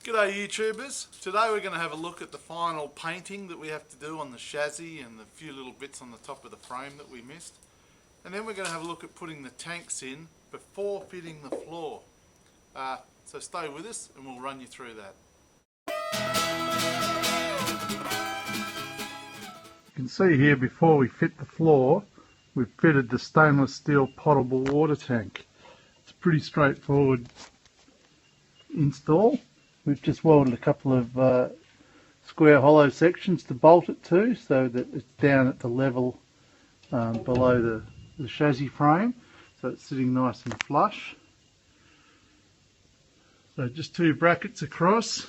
G'day YouTubers. Today we're going to have a look at the final painting that we have to do on the chassis and the few little bits on the top of the frame that we missed. And then we're going to have a look at putting the tanks in before fitting the floor. So stay with us and we'll run you through that. You can see here before we fit the floor, we've fitted the stainless steel potable water tank. It's a pretty straightforward install. We've just welded a couple of square hollow sections to bolt it to so that it's down at the level below the chassis frame, so it's sitting nice and flush. So just two brackets across.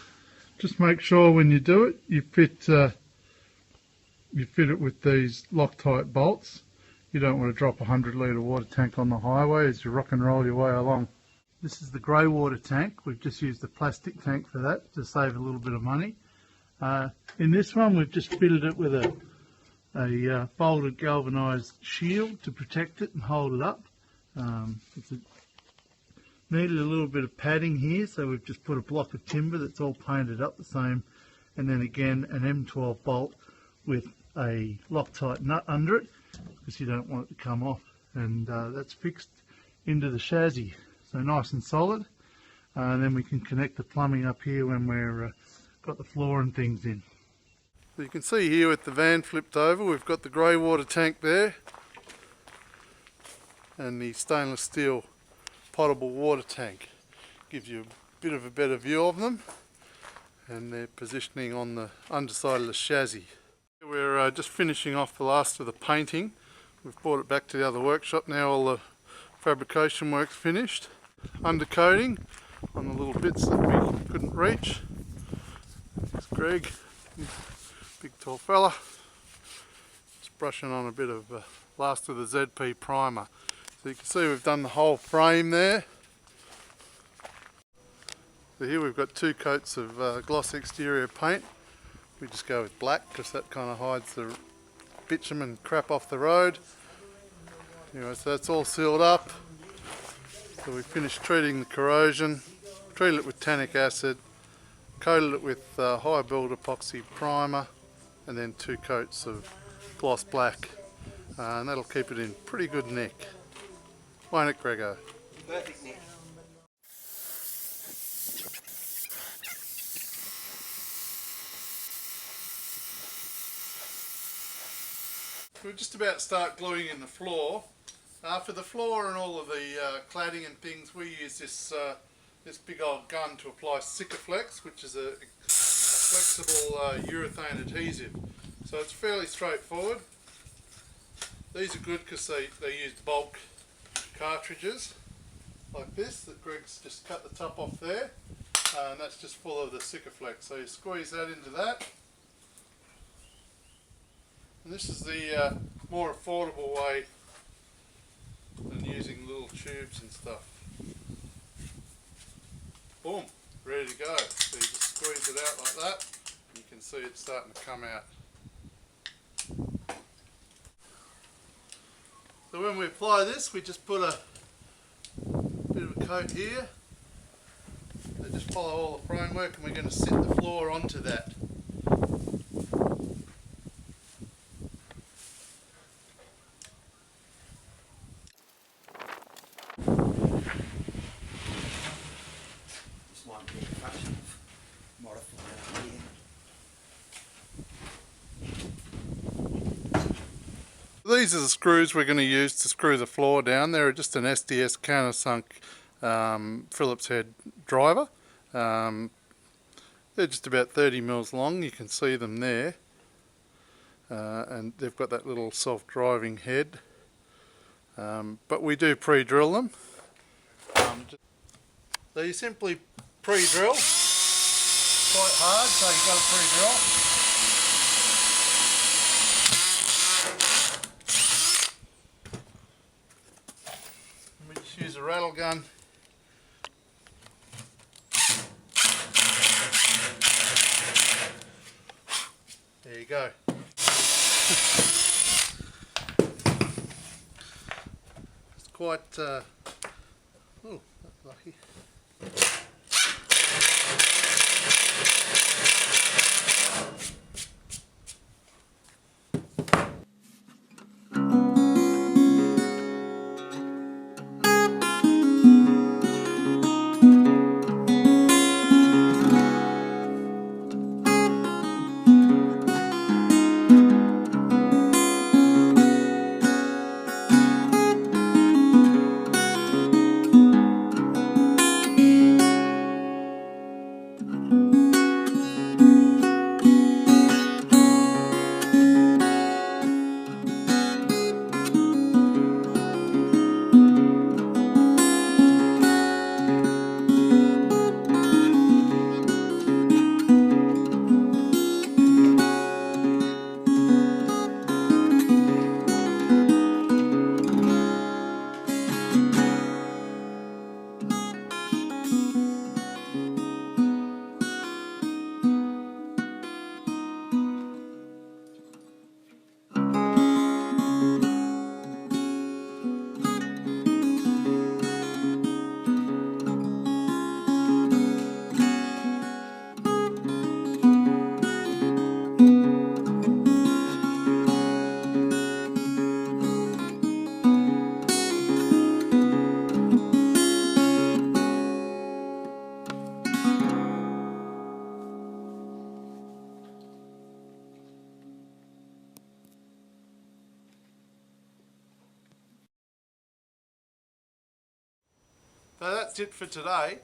Just make sure when you do it you fit it with these Loctite bolts. You don't want to drop a 100 litre water tank on the highway as you rock and roll your way along. This is the grey water tank. We've just used a plastic tank for that to save a little bit of money. In this one we've just fitted it with a folded galvanised shield to protect it and hold it up. Needed a little bit of padding here, so we've just put a block of timber that's all painted up the same, and then again an M12 bolt with a Loctite nut under it because you don't want it to come off, and that's fixed into the chassis. So nice and solid, and then we can connect the plumbing up here when we're got the floor and things in. So you can see here with the van flipped over, we've got the grey water tank there and the stainless steel potable water tank. Gives you a bit of a better view of them, and they're positioning on the underside of the chassis. We're just finishing off the last of the painting. We've brought it back to the other workshop now. All the fabrication work's finished. Undercoating on the little bits that we couldn't reach. There's Greg, big tall fella, just brushing on a bit of last of the ZP primer. So you can see we've done the whole frame there. So here we've got two coats of gloss exterior paint. We just go with black because that kind of hides the bitumen and crap off the road. Anyway, so that's all sealed up. So we finished treating the corrosion, treated it with tannic acid, coated it with high build epoxy primer, and then two coats of gloss black, and that'll keep it in pretty good nick. Won't it, Grego? Perfect nick. We're just about to start gluing in the floor. For the floor and all of the cladding and things, we use this big old gun to apply Sikaflex, which is a flexible urethane adhesive. So it's fairly straightforward. These are good because they use bulk cartridges like this that Greg's just cut the top off there, and that's just full of the Sikaflex. So you squeeze that into that. And this is the more affordable way than using little tubes and stuff. Boom, ready to go. So you just squeeze it out like that, and you can see it starting to come out. So when we apply this, we just put a bit of a coat here. So just follow all the framework, and we're going to sit the floor onto that. These are the screws we're going to use to screw the floor down. They're just an SDS countersunk Phillips head driver. They're just about 30 mils long, you can see them there. And they've got that little self-driving head. But we do pre-drill them. So you simply pre-drill. Quite hard, so you've got to pre-drill. Use a rattle gun. There you go. It's quite oh, that's lucky. So that's it for today.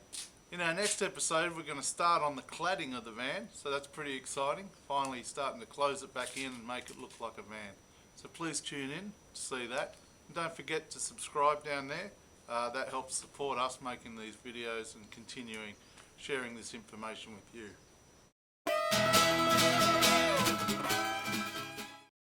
In our next episode we're going to start on the cladding of the van, so that's pretty exciting. Finally starting to close it back in and make it look like a van. So please tune in to see that. And don't forget to subscribe down there. That helps support us making these videos and continuing sharing this information with you.